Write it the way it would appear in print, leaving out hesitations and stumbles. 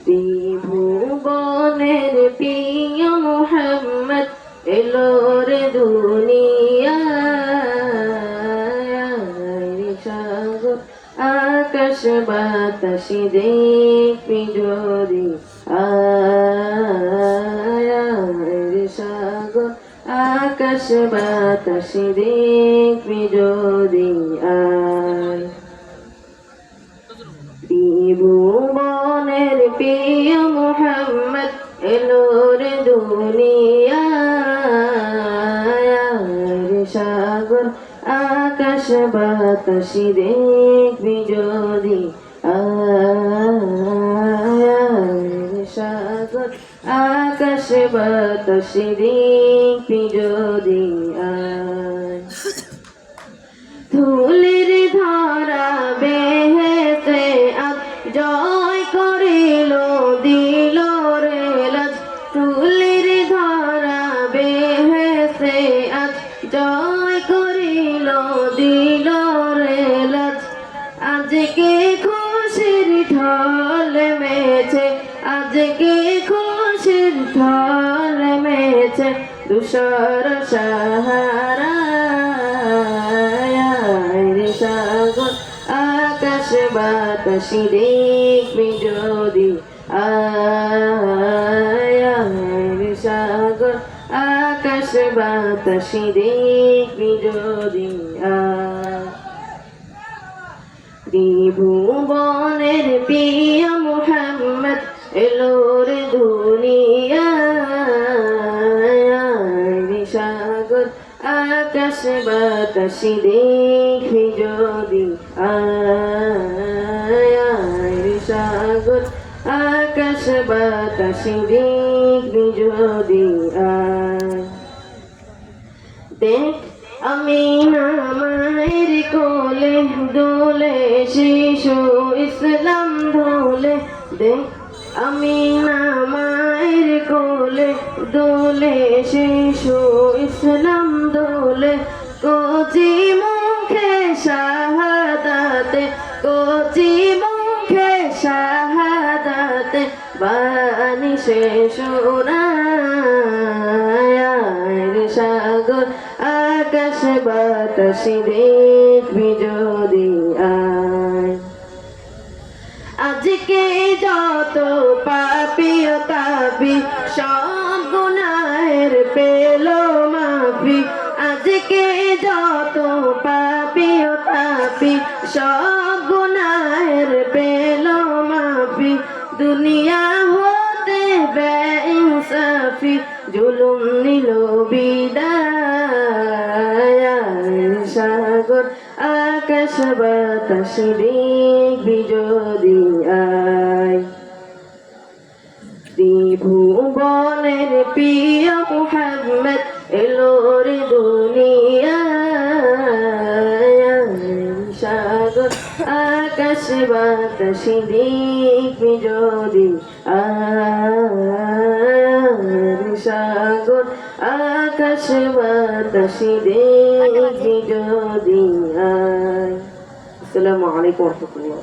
ত্রিভুবনের প্রিয় মুহাম্মদ এলো রে দুনিয়ায়, সাগর আকাশ বাতাস দেখবি যদি আয়, সাগর আকাশ বাতাস দেখবি যদি আয়। ত্রিভুবনের প্রিয় মুহাম্মদ এলো রে দুনিয়ায়, সাগর আকাশ বাতাস দেখবি যদি আয়, সাগর আকাশ বাতাস দেখবি যদি আয়। ধুলির ধারা বেহেশতে আজ জয় করিল দিল রে লাজ, ধুলির ধারা বেহেশতে আজ জয় করিল দিল রে লাজ। আজকে খুশির ঢল মেছে, আজকে খুশির ঢল মেছে ধূসর সাহারা, সাগর আকাশ বাতাস দেখবি যদি আয়, সাগর আকাশ বাতাস দেখবি যদি আয়। ত্রিভুবনের প্রিয় মুহাম্মদ এলো রে দুনিয়ায়, সাগর আকাশ বাতাস দেখবি যদি আয়, সাগর আকাশ বাতাস দেখবি যদি আয়। দেখ আমিনা মায়ের কোলে দোলে শিশু ইসলাম ধোলে, দেখ আমিনা মায়ের কোলে দোলে শিশু ইসলাম দোলে। কচি মুখে শাহাদাতে, কচি মুখে শাহাদাতে বাণী সে শোনায়, সাগর আকাশ বাতাস দেখবি যদি আয়। আজকে যত পাপী ও তাপী সব গুনাহের পেল মাফি, আজকে যত পাপী ও তাপী সব গুনাহের পেল মাফি। দুনিয়া হতে বেইনসাফি জুলুম নিল বিদায়, সাগর আকাশ বাতাস দেখবি যদি আয়। ত্রিভুবনের প্রিয় মুহাম্মদ এলো রে দুনিয়ায়, সাগর আকাশ বাতাস দেখবি যদি আয়, সাগর আকাশ বাতাস দেখবি যদি আয়। আসসালামু আলাইকুম ওয়া রাহমাতুল্লাহ।